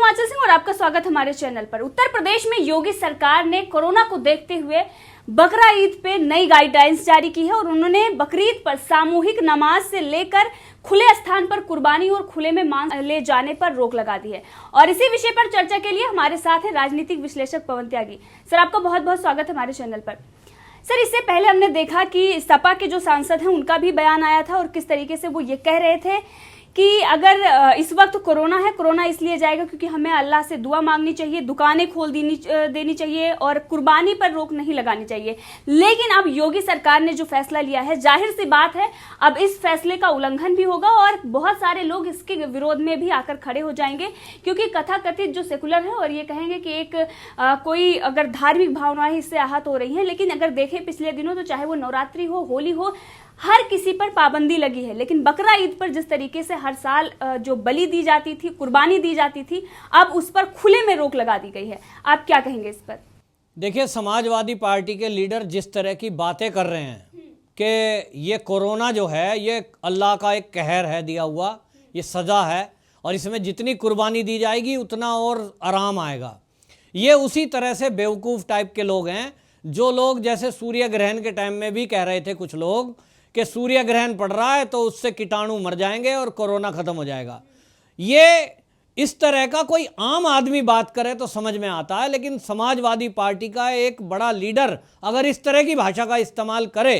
हिमाचल सिंह और आपका स्वागत हमारे चैनल पर। उत्तर प्रदेश में योगी सरकार ने कोरोना को देखते हुए बकरा ईद पे नई गाइडलाइंस जारी की है और उन्होंने बकरीद पर सामूहिक नमाज से लेकर खुले स्थान पर कुर्बानी और खुले में मांस ले जाने पर रोक लगा दी है। और इसी विषय पर चर्चा के लिए हमारे साथ है राजनीतिक विश्लेषक पवन त्यागी। सर, आपका बहुत बहुत स्वागत हमारे चैनल पर। सर, इससे पहले हमने देखा कि सपा के जो सांसद हैं उनका भी बयान आया था और किस तरीके से वो ये कह रहे थे कि अगर इस वक्त कोरोना है, कोरोना इसलिए जाएगा क्योंकि हमें अल्लाह से दुआ मांगनी चाहिए, दुकानें खोल देनी चाहिए और कुर्बानी पर रोक नहीं लगानी चाहिए। लेकिन अब योगी सरकार ने जो फैसला लिया है, जाहिर सी बात है अब इस फैसले का उल्लंघन भी होगा और बहुत सारे लोग इसके विरोध में भी आकर खड़े हो जाएंगे क्योंकि कथाकथित जो सेकुलर है और ये कहेंगे कि एक कोई अगर धार्मिक भावनाएं इससे आहत हो रही हैं। लेकिन अगर देखें पिछले दिनों तो चाहे वो नवरात्रि हो, होली हो, हर किसी पर पाबंदी लगी है। लेकिन बकरा ईद पर जिस तरीके से हर साल जो बलि दी जाती थी, कुर्बानी दी जाती थी, अब उस पर खुले में रोक लगा दी गई है। आप क्या कहेंगे इस पर? देखिए, समाजवादी पार्टी के लीडर जिस तरह की बातें कर रहे हैं कि ये कोरोना जो है ये अल्लाह का एक कहर है दिया हुआ, ये सज़ा है और इसमें जितनी कुर्बानी दी जाएगी उतना और आराम आएगा, ये उसी तरह से बेवकूफ़ टाइप के लोग हैं जो लोग जैसे सूर्य ग्रहण के टाइम में भी कह रहे थे कुछ लोग कि सूर्य ग्रहण पड़ रहा है तो उससे कीटाणु मर जाएंगे और कोरोना खत्म हो जाएगा। ये इस तरह का कोई आम आदमी बात करे तो समझ में आता है, लेकिन समाजवादी पार्टी का एक बड़ा लीडर अगर इस तरह की भाषा का इस्तेमाल करे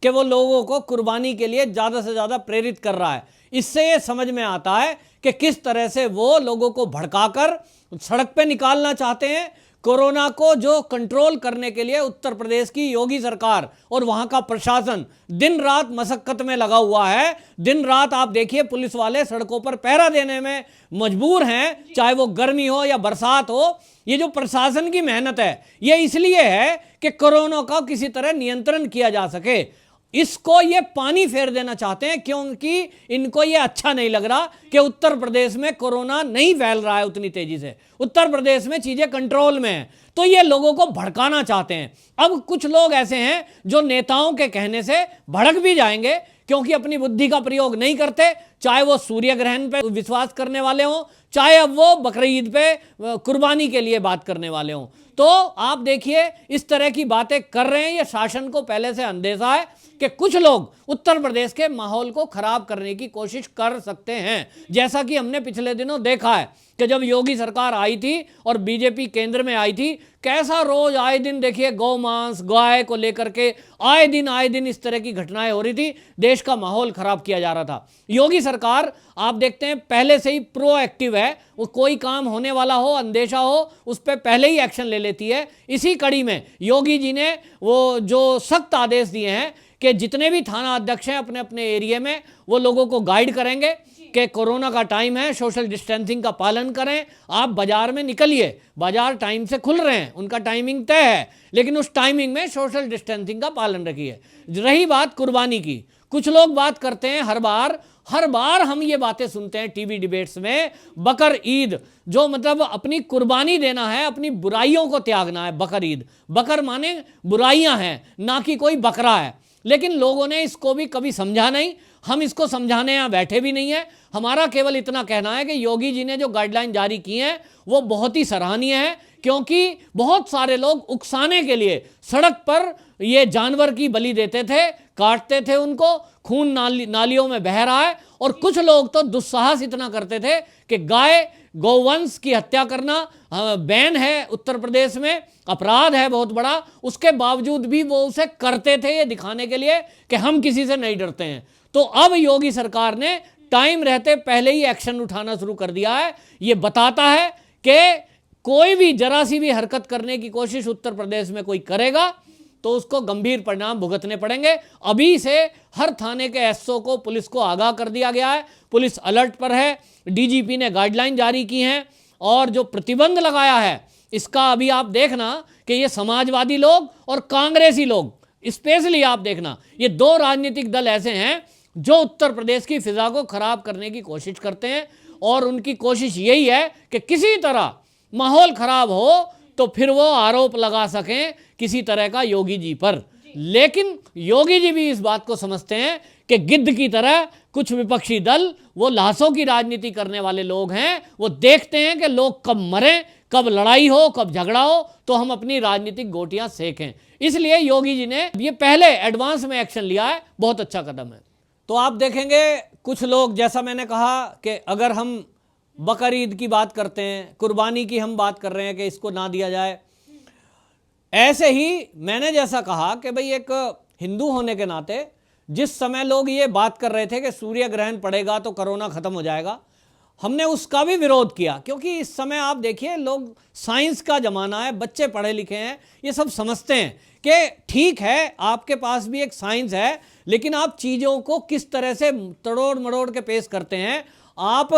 कि वो लोगों को कुर्बानी के लिए ज़्यादा से ज़्यादा प्रेरित कर रहा है, इससे ये समझ में आता है कि किस तरह से वो लोगों को भड़काकर सड़क पे निकालना चाहते हैं। कोरोना को जो कंट्रोल करने के लिए उत्तर प्रदेश की योगी सरकार और वहां का प्रशासन दिन रात मशक्कत में लगा हुआ है। दिन रात आप देखिए पुलिस वाले सड़कों पर पहरा देने में मजबूर हैं, चाहे वो गर्मी हो या बरसात हो। ये जो प्रशासन की मेहनत है ये इसलिए है कि कोरोना का किसी तरह नियंत्रण किया जा सके। इसको ये पानी फेर देना चाहते हैं क्योंकि इनको ये अच्छा नहीं लग रहा कि उत्तर प्रदेश में कोरोना नहीं फैल रहा है उतनी तेजी से, उत्तर प्रदेश में चीजें कंट्रोल में हैं, तो ये लोगों को भड़काना चाहते हैं। अब कुछ लोग ऐसे हैं जो नेताओं के कहने से भड़क भी जाएंगे क्योंकि अपनी बुद्धि का प्रयोग नहीं करते, चाहे वो सूर्य ग्रहण पे विश्वास करने वाले हों, चाहे अब वो बकरीद पे कुर्बानी के लिए बात करने वाले हों। तो आप देखिए इस तरह की बातें कर रहे हैं। ये शासन को पहले से अंदेशा है कि कुछ लोग उत्तर प्रदेश के माहौल को खराब करने की कोशिश कर सकते हैं, जैसा कि हमने पिछले दिनों देखा है कि जब योगी सरकार आई थी और बीजेपी केंद्र में आई थी, कैसा रोज आए दिन देखिए गौ मांस गाय को लेकर के आए दिन इस तरह की घटनाएं हो रही थी, देश का माहौल खराब किया जा रहा था। योगी सरकार आप देखते हैं पहले से ही प्रोएक्टिव है, वो कोई काम होने वाला हो, अंदेशा हो, उस पर पहले ही एक्शन ले लेती है। इसी कड़ी में योगी जी ने वो जो सख्त आदेश दिए हैं कि जितने भी थाना अध्यक्ष हैं अपने अपने एरिया में वो लोगों को गाइड करेंगे कि कोरोना का टाइम है, सोशल डिस्टेंसिंग का पालन करें, आप बाजार में निकलिए, बाजार टाइम से खुल रहे हैं, उनका टाइमिंग तय है, लेकिन उस टाइमिंग में सोशल डिस्टेंसिंग का पालन रखिए। रही बात कुर्बानी की, कुछ लोग बात करते हैं हर बार हम ये बातें सुनते हैं टीवी डिबेट्स में, बकर ईद जो मतलब अपनी कुर्बानी देना है, अपनी बुराइयों को त्यागना है। बकर ईद, बकर माने बुराइयां हैं, ना कि कोई बकरा है। लेकिन लोगों ने इसको भी कभी समझा नहीं, हम इसको समझाने यहाँ बैठे भी नहीं है। हमारा केवल इतना कहना है कि योगी जी ने जो गाइडलाइन जारी की हैं वो बहुत ही सराहनीय है, क्योंकि बहुत सारे लोग उकसाने के लिए सड़क पर ये जानवर की बलि देते थे, काटते थे उनको, खून नालियों में बह रहा है। और कुछ लोग तो दुस्साहस इतना करते थे कि गाय गौवंश की हत्या करना बैन है उत्तर प्रदेश में, अपराध है बहुत बड़ा, उसके बावजूद भी वो उसे करते थे ये दिखाने के लिए कि हम किसी से नहीं डरते हैं। तो अब योगी सरकार ने टाइम रहते पहले ही एक्शन उठाना शुरू कर दिया है। ये बताता है कि कोई भी जरा सी भी हरकत करने की कोशिश उत्तर प्रदेश में कोई करेगा तो उसको गंभीर परिणाम भुगतने पड़ेंगे। अभी से हर थाने के एसओ को, पुलिस को आगाह कर दिया गया है, पुलिस अलर्ट पर है, डीजीपी ने गाइडलाइन जारी की हैं और जो प्रतिबंध लगाया है इसका अभी आप देखना कि ये समाजवादी लोग और कांग्रेसी लोग, स्पेशली आप देखना, ये दो राजनीतिक दल ऐसे हैं जो उत्तर प्रदेश की फिजा को खराब करने की कोशिश करते हैं और उनकी कोशिश यही है कि किसी तरह माहौल खराब हो तो फिर वो आरोप लगा सकें किसी तरह का योगी जी पर। लेकिन योगी जी भी इस बात को समझते हैं कि गिद्ध की तरह कुछ विपक्षी दल, वो लाशों की राजनीति करने वाले लोग हैं, वो देखते हैं कि लोग कब मरें, कब लड़ाई हो, कब झगड़ा हो, तो हम अपनी राजनीतिक गोटियां सेकें। इसलिए योगी जी ने ये पहले एडवांस में एक्शन लिया है, बहुत अच्छा कदम है। तो आप देखेंगे कुछ लोग, जैसा मैंने कहा कि अगर हम बकर ईद की बात करते हैं, कुर्बानी की हम बात कर रहे हैं कि इसको ना दिया जाए, ऐसे ही मैंने जैसा कहा कि भाई एक हिंदू होने के नाते जिस समय लोग ये बात कर रहे थे कि सूर्य ग्रहण पड़ेगा तो कोरोना खत्म हो जाएगा, हमने उसका भी विरोध किया, क्योंकि इस समय आप देखिए लोग, साइंस का जमाना है, बच्चे पढ़े लिखे हैं, ये सब समझते हैं कि ठीक है आपके पास भी एक साइंस है, लेकिन आप चीज़ों को किस तरह से तड़ोड़ मड़ोड़ के पेश करते हैं। आप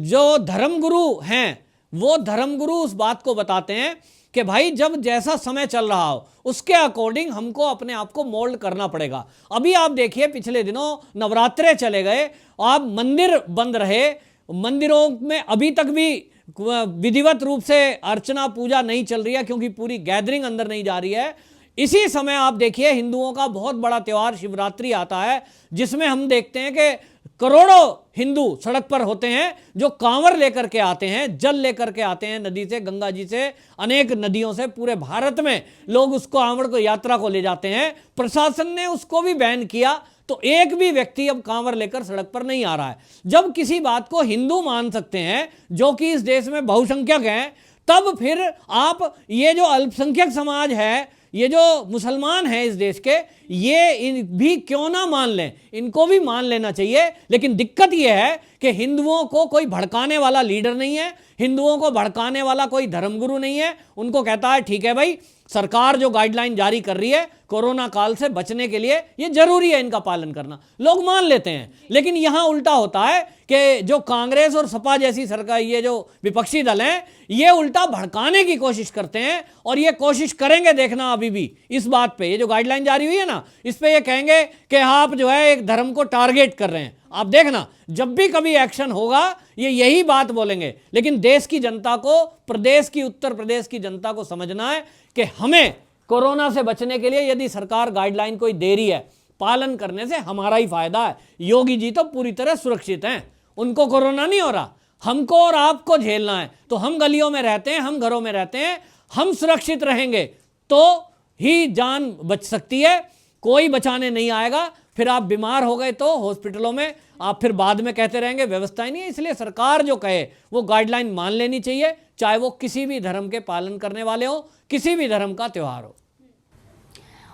जो धर्मगुरु हैं वो धर्मगुरु उस बात को बताते हैं कि भाई जब जैसा समय चल रहा हो उसके अकॉर्डिंग हमको अपने आप को मोल्ड करना पड़ेगा। अभी आप देखिए पिछले दिनों नवरात्रे चले गए, आप मंदिर बंद रहे, मंदिरों में अभी तक भी विधिवत रूप से अर्चना पूजा नहीं चल रही है, क्योंकि पूरी गैदरिंग अंदर नहीं जा रही है। इसी समय आप देखिए हिंदुओं का बहुत बड़ा त्यौहार शिवरात्रि आता है, जिसमें हम देखते हैं कि करोड़ों हिंदू सड़क पर होते हैं, जो कांवर लेकर के आते हैं, जल लेकर के आते हैं नदी से, गंगा जी से, अनेक नदियों से, पूरे भारत में लोग उस कांवड़ को, यात्रा को ले जाते हैं। प्रशासन ने उसको भी बैन किया, तो एक भी व्यक्ति अब कांवर लेकर सड़क पर नहीं आ रहा है। जब किसी बात को हिंदू मान सकते हैं, जो कि इस देश में बहुसंख्यक हैं, तब फिर आप ये जो अल्पसंख्यक समाज है, ये जो मुसलमान हैं इस देश के, ये भी क्यों ना मान लें, इनको भी मान लेना चाहिए। लेकिन दिक्कत ये है कि हिंदुओं को कोई भड़काने वाला लीडर नहीं है, हिंदुओं को भड़काने वाला कोई धर्मगुरु नहीं है। उनको कहता है ठीक है भाई, सरकार जो गाइडलाइन जारी कर रही है कोरोना काल से बचने के लिए, ये जरूरी है इनका पालन करना, लोग मान लेते हैं। लेकिन यहां उल्टा होता है कि जो कांग्रेस और सपा जैसी सरकार, ये जो विपक्षी दल हैं, ये उल्टा भड़काने की कोशिश करते हैं, और ये कोशिश करेंगे, देखना अभी भी इस बात पे, ये जो गाइडलाइन जारी हुई है ना, इस पे ये कहेंगे कि आप जो है एक धर्म को टारगेट कर रहे हैं। आप देखना जब भी कभी एक्शन होगा ये यही बात बोलेंगे। लेकिन देश की जनता को, प्रदेश की, उत्तर प्रदेश की जनता को समझना है कि हमें कोरोना से बचने के लिए यदि सरकार गाइडलाइन कोई दे रही है, पालन करने से हमारा ही फायदा है। योगी जी तो पूरी तरह सुरक्षित हैं, उनको कोरोना नहीं हो रहा, हमको और आपको झेलना है। तो हम गलियों में रहते हैं, हम घरों में रहते हैं, हम सुरक्षित रहेंगे तो ही जान बच सकती है, कोई बचाने नहीं आएगा। फिर आप बीमार हो गए तो हॉस्पिटलों में आप फिर बाद में कहते रहेंगे व्यवस्था ही नहीं है। इसलिए सरकार जो कहे वो गाइडलाइन मान लेनी चाहिए, चाहे वो किसी भी धर्म के पालन करने वाले हो, किसी भी धर्म का त्यौहार हो।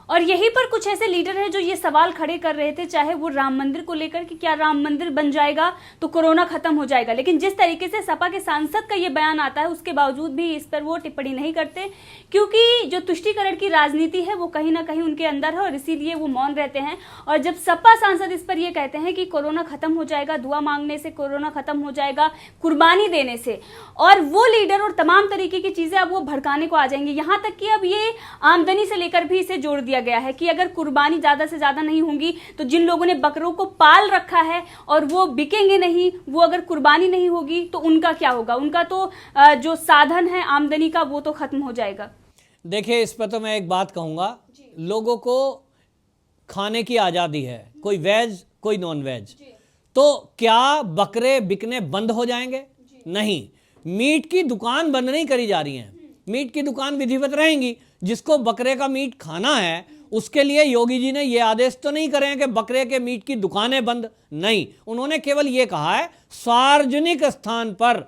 और यहीं पर कुछ ऐसे लीडर हैं जो ये सवाल खड़े कर रहे थे, चाहे वो राम मंदिर को लेकर कि क्या राम मंदिर बन जाएगा तो कोरोना खत्म हो जाएगा। लेकिन जिस तरीके से सपा के सांसद का ये बयान आता है, उसके बावजूद भी इस पर वो टिप्पणी नहीं करते, क्योंकि जो तुष्टीकरण की राजनीति है वो कहीं ना कहीं उनके अंदर है, और इसीलिए वो मौन रहते हैं। और जब सपा सांसद इस पर ये कहते हैं कि कोरोना खत्म हो जाएगा, दुआ मांगने से कोरोना खत्म हो जाएगा, कुर्बानी देने से, और वो लीडर और तमाम तरीके की चीजें अब वो भड़काने को आ जाएंगे। यहां तक कि अब ये आमदनी से लेकर भी इसे जोड़ दिया गया है कि अगर कुर्बानी ज्यादा से ज्यादा नहीं होंगी तो जिन लोगों ने बकरों को पाल रखा है और वो बिकेंगे नहीं, वो अगर कुर्बानी नहीं होगी तो उनका क्या होगा, उनका तो जो साधन है आमदनी का वो तो खत्म हो जाएगा। देखिए इस पर तो मैं एक बात कहूंगा, लोगों को खाने की आजादी है, कोई वेज कोई नॉन वेज, तो क्या बकरे बिकने बंद हो जाएंगे? नहीं, मीट की दुकान बंद नहीं करी जा रही है, मीट की दुकान विधिवत रहेंगी। जिसको बकरे का मीट खाना है उसके लिए योगी जी ने ये आदेश तो नहीं करे हैं कि बकरे के मीट की दुकानें बंद, नहीं, उन्होंने केवल ये कहा है सार्वजनिक स्थान पर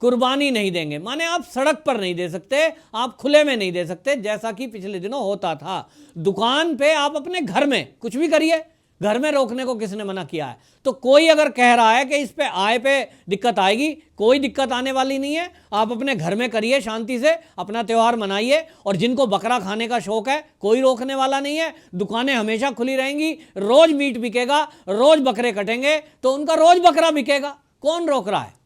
कुर्बानी नहीं देंगे। माने आप सड़क पर नहीं दे सकते, आप खुले में नहीं दे सकते, जैसा कि पिछले दिनों होता था। दुकान पे आप अपने घर में कुछ भी करिए, घर में रोकने को किसने मना किया है? तो कोई अगर कह रहा है कि इस पे आय पे दिक्कत आएगी, कोई दिक्कत आने वाली नहीं है। आप अपने घर में करिए, शांति से अपना त्यौहार मनाइए, और जिनको बकरा खाने का शौक है कोई रोकने वाला नहीं है। दुकानें हमेशा खुली रहेंगी, रोज मीट बिकेगा, रोज बकरे कटेंगे तो उनका रोज बकरा बिकेगा, कौन रोक रहा है?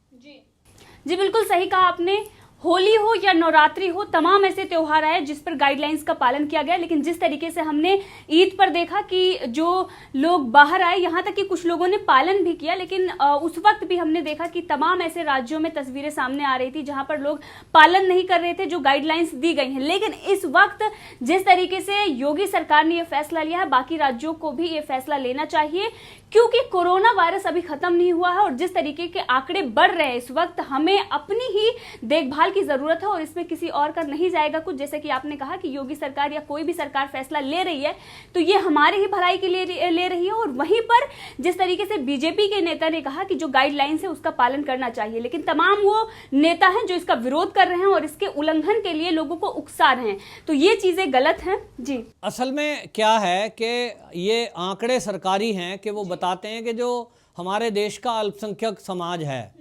जी बिल्कुल सही कहा आपने। होली हो या नवरात्रि हो, तमाम ऐसे त्योहार आए जिस पर गाइडलाइंस का पालन किया गया, लेकिन जिस तरीके से हमने ईद पर देखा कि जो लोग बाहर आए, यहाँ तक कि कुछ लोगों ने पालन भी किया, लेकिन उस वक्त भी हमने देखा कि तमाम ऐसे राज्यों में तस्वीरें सामने आ रही थी जहां पर लोग पालन नहीं कर रहे थे जो गाइडलाइंस दी गई हैं। लेकिन इस वक्त जिस तरीके से योगी सरकार ने यह फैसला लिया है, बाकी राज्यों को भी ये फैसला लेना चाहिए, क्योंकि कोरोना वायरस अभी खत्म नहीं हुआ है और जिस तरीके के आंकड़े बढ़ रहे हैं इस वक्त, हमें अपनी ही देखभाल की जरूरत है और इसमें किसी और का नहीं जाएगा कुछ। जैसे कि आपने कहा कि योगी सरकार या कोई भी सरकार फैसला ले रही है तो ये हमारे ही भलाई के लिए ले रही है। और वहीं पर जिस तरीके से बीजेपी के नेता ने कहा कि जो गाइडलाइंस है उसका पालन करना चाहिए, लेकिन तमाम वो नेता हैं जो इसका विरोध कर रहे हैं और इसके उल्लंघन के लिए लोगों को उकसा रहे हैं, तो ये चीजें गलत हैं। जी, असल में क्या है कि ये आंकड़े सरकारी हैं कि वो बताते हैं कि जो हमारे देश का अल्पसंख्यक समाज है,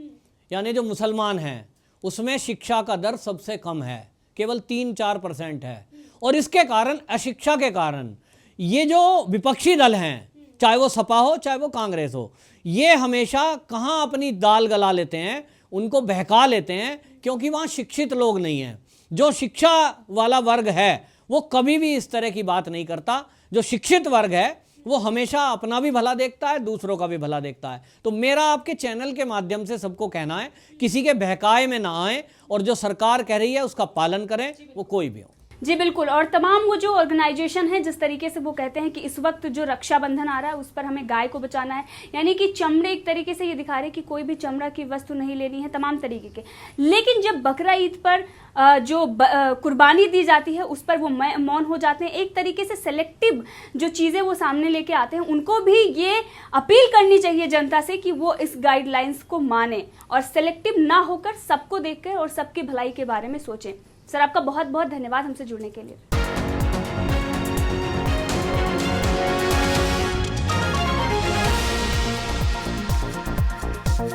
यानी जो मुसलमान हैं, उसमें शिक्षा का दर सबसे कम है, केवल 3-4% है। और इसके कारण, अशिक्षा के कारण, ये जो विपक्षी दल हैं, चाहे वो सपा हो चाहे वो कांग्रेस हो, ये हमेशा कहाँ अपनी दाल गला लेते हैं, उनको बहका लेते हैं, क्योंकि वहाँ शिक्षित लोग नहीं हैं। जो शिक्षा वाला वर्ग है वो कभी भी इस तरह की बात नहीं करता। जो शिक्षित वर्ग है वो हमेशा अपना भी भला देखता है, दूसरों का भी भला देखता है। तो मेरा आपके चैनल के माध्यम से सबको कहना है, किसी के बहकाए में ना आए और जो सरकार कह रही है उसका पालन करें, वो कोई भी हो। जी बिल्कुल। और तमाम वो जो ऑर्गेनाइजेशन है, जिस तरीके से वो कहते हैं कि इस वक्त जो रक्षाबंधन आ रहा है उस पर हमें गाय को बचाना है, यानी कि चमड़े, एक तरीके से ये दिखा रहे हैं कि कोई भी चमड़ा की वस्तु नहीं लेनी है, तमाम तरीके के। लेकिन जब बकरा ईद पर जो कुर्बानी दी जाती है उस पर वो मौन हो जाते हैं। एक तरीके से सेलेक्टिव जो चीज़ें वो सामने लेके आते हैं, उनको भी ये अपील करनी चाहिए जनता से कि वो इस गाइडलाइंस को माने और सेलेक्टिव ना होकर सबको देखकर और सबकी भलाई के बारे में सोचें। सर, आपका बहुत बहुत धन्यवाद हमसे जुड़ने के लिए।